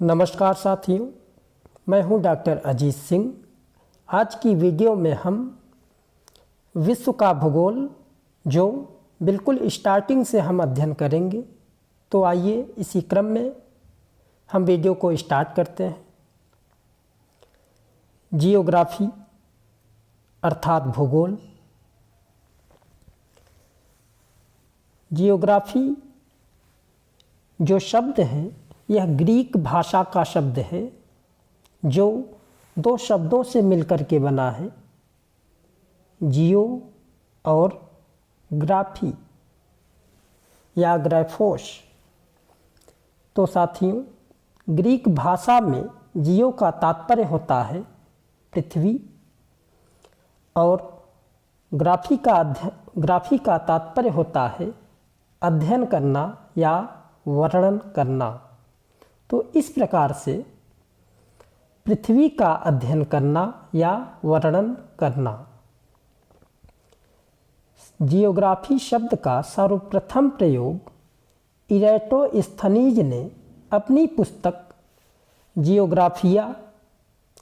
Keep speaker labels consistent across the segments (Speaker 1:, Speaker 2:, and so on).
Speaker 1: नमस्कार साथियों, मैं हूं डॉक्टर अजीत सिंह। आज की वीडियो में हम विश्व का भूगोल जो बिल्कुल स्टार्टिंग से हम अध्ययन करेंगे। तो आइए इसी क्रम में हम वीडियो को स्टार्ट करते हैं। जियोग्राफी अर्थात भूगोल। जियोग्राफी जो शब्द है यह ग्रीक भाषा का शब्द है जो दो शब्दों से मिलकर के बना है, जियो और ग्राफी या ग्राफोस। तो साथियों, ग्रीक भाषा में जियो का तात्पर्य होता है पृथ्वी और ग्राफी का तात्पर्य होता है अध्ययन करना या वर्णन करना। तो इस प्रकार से पृथ्वी का अध्ययन करना या वर्णन करना। जियोग्राफी शब्द का सर्वप्रथम प्रयोग इरेटोस्थनीज ने अपनी पुस्तक जियोग्राफिया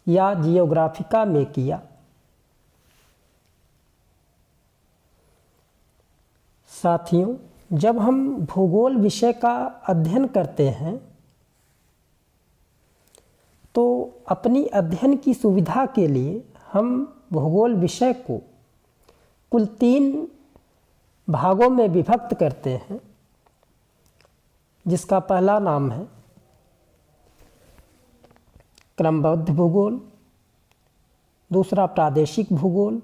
Speaker 1: या जियोग्राफिका में किया। साथियों, जब हम भूगोल विषय का अध्ययन करते हैं तो अपनी अध्ययन की सुविधा के लिए हम भूगोल विषय को कुल 3 भागों में विभक्त करते हैं, जिसका पहला नाम है क्रमबद्ध भूगोल, दूसरा प्रादेशिक भूगोल,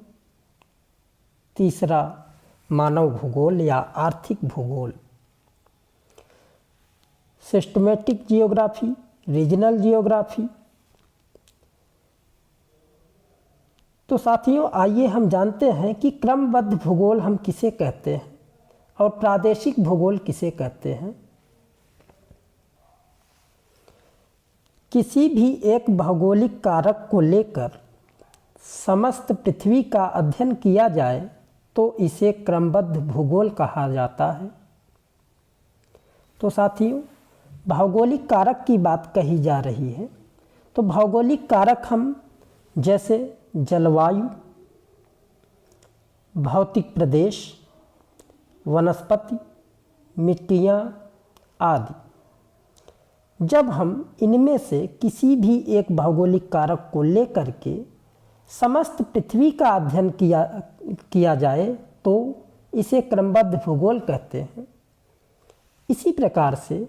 Speaker 1: तीसरा मानव भूगोल या आर्थिक भूगोल। Systematic geography, regional geography. तो साथियों, आइए हम जानते हैं कि क्रमबद्ध भूगोल हम किसे कहते हैं और प्रादेशिक भूगोल किसे कहते हैं। किसी भी एक भौगोलिक कारक को लेकर समस्त पृथ्वी का अध्ययन किया जाए तो इसे क्रमबद्ध भूगोल कहा जाता है। तो साथियों, भौगोलिक कारक की बात कही जा रही है। तो भौगोलिक कारक हम जैसे जलवायु, भौतिक प्रदेश, वनस्पति, मिट्टियाँ आदि। जब हम इनमें से किसी भी एक भौगोलिक कारक को लेकर के समस्त पृथ्वी का अध्ययन किया जाए तो इसे क्रमबद्ध भूगोल कहते हैं। इसी प्रकार से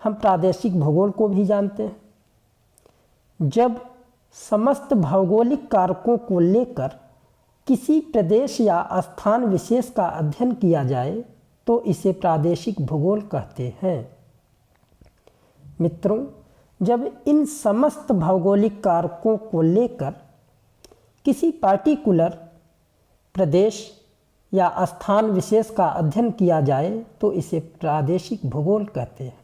Speaker 1: हम प्रादेशिक भूगोल को भी जानते हैं। जब समस्त भौगोलिक कारकों को लेकर किसी प्रदेश या स्थान विशेष का अध्ययन किया जाए तो इसे प्रादेशिक भूगोल कहते हैं। मित्रों, जब इन समस्त भौगोलिक कारकों को लेकर किसी पार्टिकुलर प्रदेश या स्थान विशेष का अध्ययन किया जाए तो इसे प्रादेशिक भूगोल कहते हैं।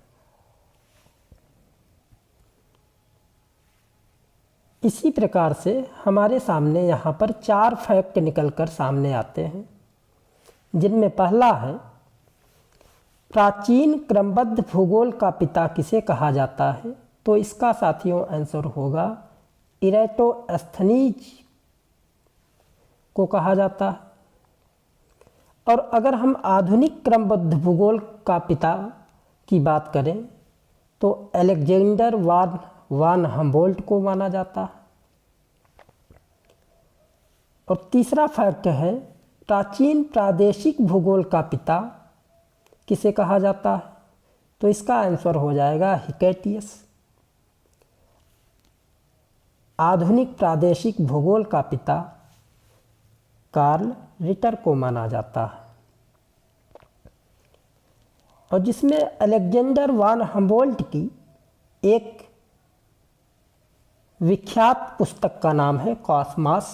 Speaker 1: इसी प्रकार से हमारे सामने यहाँ पर 4 फैक्ट निकलकर सामने आते हैं, जिनमें पहला है प्राचीन क्रमबद्ध भूगोल का पिता किसे कहा जाता है। तो इसका साथियों आंसर होगा इरेटोस्थनीज को कहा जाता है। और अगर हम आधुनिक क्रमबद्ध भूगोल का पिता की बात करें तो अलेक्जेंडर वान हम्बोल्ट को माना जाता है। और तीसरा फैक्ट है प्राचीन प्रादेशिक भूगोल का पिता किसे कहा जाता है। तो इसका आंसर हो जाएगा हिकैटियस। आधुनिक प्रादेशिक भूगोल का पिता कार्ल रिटर को माना जाता है। और जिसमें अलेक्जेंडर वान हम्बोल्ट की एक विख्यात पुस्तक का नाम है कॉस्मॉस।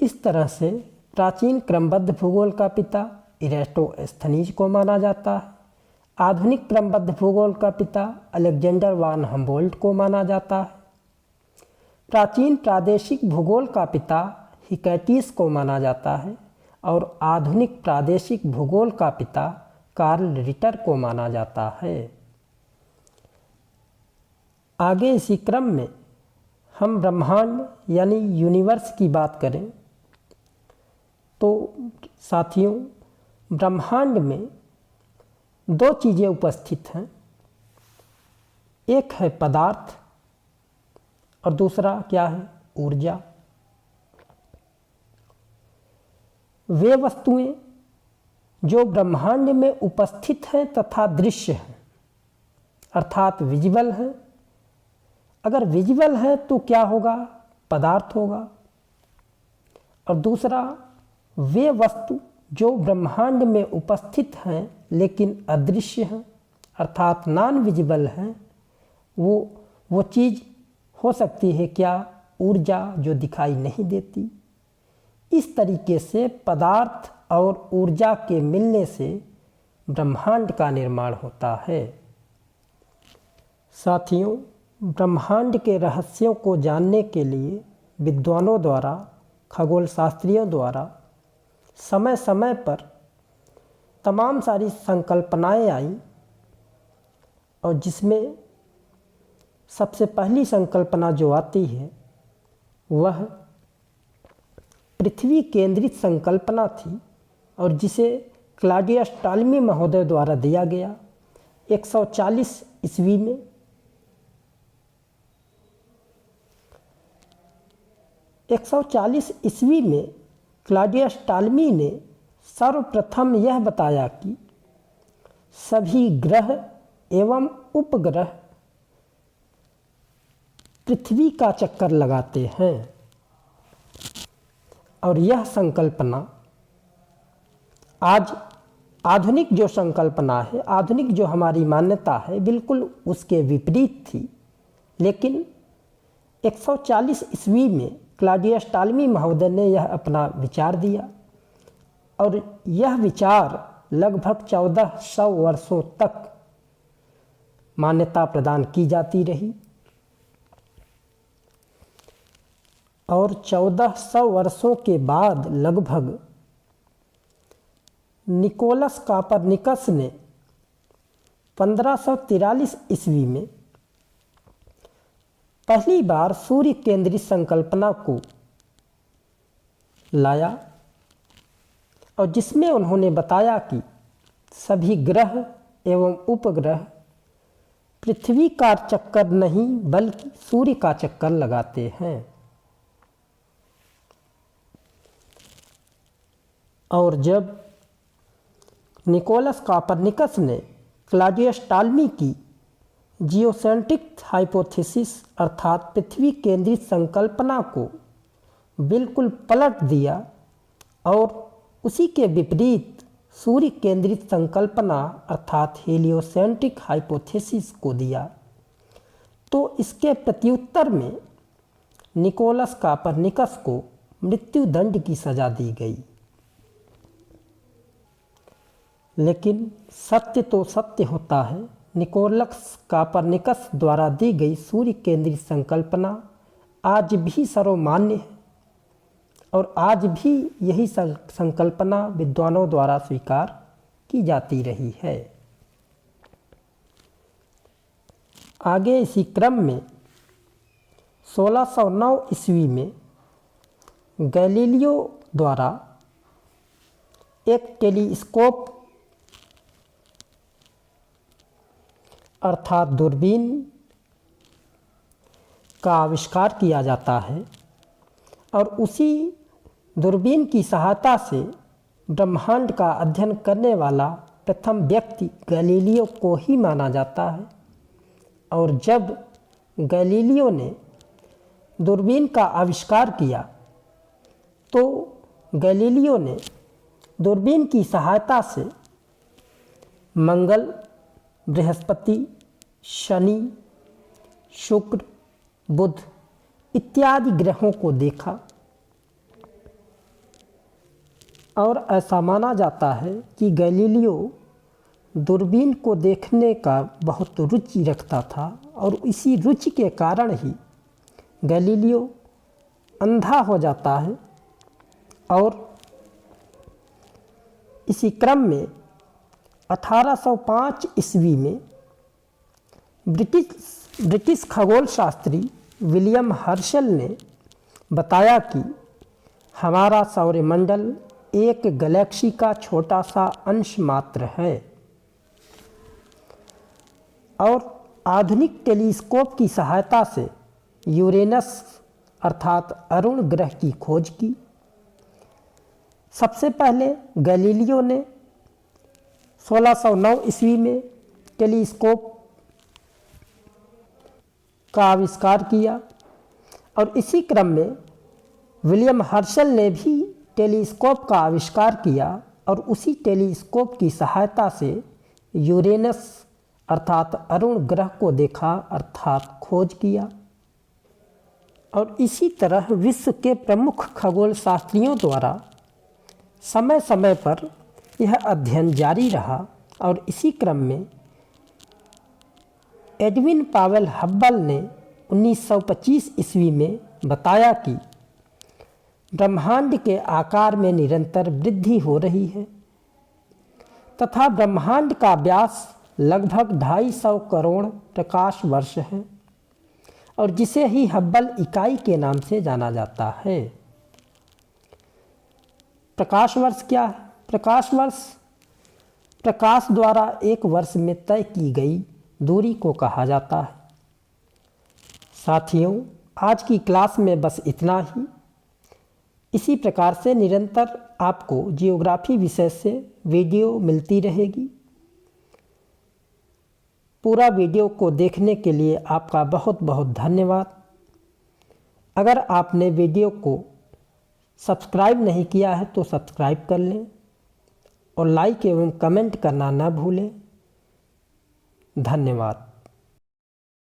Speaker 1: इस तरह से प्राचीन क्रमबद्ध भूगोल का पिता इरेटोस्थनीज को माना जाता है। आधुनिक क्रमबद्ध भूगोल का पिता अलेक्जेंडर वान हम्बोल्ट को माना जाता है। प्राचीन प्रादेशिक भूगोल का पिता हिकैटियस को माना जाता है। और आधुनिक प्रादेशिक भूगोल का पिता कार्ल रिटर को माना जाता है। आगे इसी क्रम में हम ब्रह्मांड यानी यूनिवर्स की बात करें तो साथियों, ब्रह्मांड में दो चीज़ें उपस्थित हैं। एक है पदार्थ और दूसरा क्या है? ऊर्जा। वे वस्तुएं जो ब्रह्मांड में उपस्थित हैं तथा दृश्य हैं, अर्थात विजिबल हैं। अगर विजिबल है तो क्या होगा? पदार्थ होगा। और दूसरा, वे वस्तु जो ब्रह्मांड में उपस्थित हैं लेकिन अदृश्य हैं, अर्थात नॉन विजिबल हैं, वो चीज़ हो सकती है क्या? ऊर्जा, जो दिखाई नहीं देती। इस तरीके से पदार्थ और ऊर्जा के मिलने से ब्रह्मांड का निर्माण होता है। साथियों, ब्रह्मांड के रहस्यों को जानने के लिए विद्वानों द्वारा, खगोल शास्त्रियों द्वारा समय समय पर तमाम सारी संकल्पनाएं आई, और जिसमें सबसे पहली संकल्पना जो आती है वह पृथ्वी केंद्रित संकल्पना थी, और जिसे क्लॉडियस टॉलमी महोदय द्वारा दिया गया 140 ईस्वी में। ईस्वी में क्लॉडियस टॉलमी ने सर्वप्रथम यह बताया कि सभी ग्रह एवं उपग्रह पृथ्वी का चक्कर लगाते हैं, और यह संकल्पना आज आधुनिक जो संकल्पना है, आधुनिक जो हमारी मान्यता है, बिल्कुल उसके विपरीत थी। लेकिन 140 ईस्वी में क्लॉडियस टॉलमी महोदय ने यह अपना विचार दिया, और यह विचार लगभग 1400 वर्षों तक मान्यता प्रदान की जाती रही। और 1400 वर्षों के बाद लगभग निकोलस कोपरनिकस ने 1543 ईस्वी में पहली बार सूर्य केंद्रित संकल्पना को लाया, और जिसमें उन्होंने बताया कि सभी ग्रह एवं उपग्रह पृथ्वी का चक्कर नहीं बल्कि सूर्य का चक्कर लगाते हैं। और जब निकोलस कोपरनिकस ने क्लॉडियस टॉलमी की जियोसेंट्रिक हाइपोथेसिस अर्थात पृथ्वी केंद्रित संकल्पना को बिल्कुल पलट दिया और उसी के विपरीत सूर्य केंद्रित संकल्पना अर्थात हेलियोसेंट्रिक हाइपोथेसिस को दिया, तो इसके प्रत्युत्तर में निकोलस कोपरनिकस को मृत्युदंड की सजा दी गई। लेकिन सत्य तो सत्य होता है। निकोलस कोपरनिकस द्वारा दी गई सूर्य केंद्रित संकल्पना आज भी सर्वमान्य है, और आज भी यही संकल्पना विद्वानों द्वारा स्वीकार की जाती रही है। आगे इसी क्रम में 1609 ईस्वी में गैलीलियो द्वारा एक टेलीस्कोप अर्थात दूरबीन का आविष्कार किया जाता है, और उसी दूरबीन की सहायता से ब्रह्मांड का अध्ययन करने वाला प्रथम व्यक्ति गैलीलियो को ही माना जाता है। और जब गैलीलियो ने दूरबीन का आविष्कार किया तो गैलीलियो ने दूरबीन की सहायता से मंगल, बृहस्पति, शनि, शुक्र, बुध इत्यादि ग्रहों को देखा। और ऐसा माना जाता है कि गैलीलियो दूरबीन को देखने का बहुत रुचि रखता था, और इसी रुचि के कारण ही गैलीलियो अंधा हो जाता है और इसी क्रम में 1805 ईस्वी में ब्रिटिश खगोल शास्त्री विलियम हर्शल ने बताया कि हमारा सौरमंडल एक गैलेक्सी का छोटा सा अंश मात्र है और आधुनिक टेलीस्कोप की सहायता से यूरेनस अर्थात अरुण ग्रह की खोज की। सबसे पहले गैलीलियो ने 1609 ईस्वी में टेलीस्कोप का आविष्कार किया और इसी क्रम में विलियम हर्शल ने भी टेलीस्कोप का आविष्कार किया और उसी टेलीस्कोप की सहायता से यूरेनस अर्थात अरुण ग्रह को देखा अर्थात खोज किया। और इसी तरह विश्व के प्रमुख खगोल शास्त्रियों द्वारा समय समय पर यह अध्ययन जारी रहा और इसी क्रम में एडविन पावेल हब्बल ने 1925 ईस्वी में बताया कि ब्रह्मांड के आकार में निरंतर वृद्धि हो रही है तथा ब्रह्मांड का व्यास लगभग 250 करोड़ प्रकाश वर्ष है और जिसे ही हब्बल इकाई के नाम से जाना जाता है। प्रकाश वर्ष क्या है? प्रकाश वर्ष प्रकाश द्वारा एक वर्ष में तय की गई दूरी को कहा जाता है। साथियों, आज की क्लास में बस इतना ही। इसी प्रकार से निरंतर आपको जियोग्राफी विषय से वीडियो मिलती रहेगी। पूरा वीडियो को देखने के लिए आपका बहुत बहुत धन्यवाद। अगर आपने वीडियो को सब्सक्राइब नहीं किया है तो सब्सक्राइब कर लें और लाइक एवं कमेंट करना न भूलें। धन्यवाद।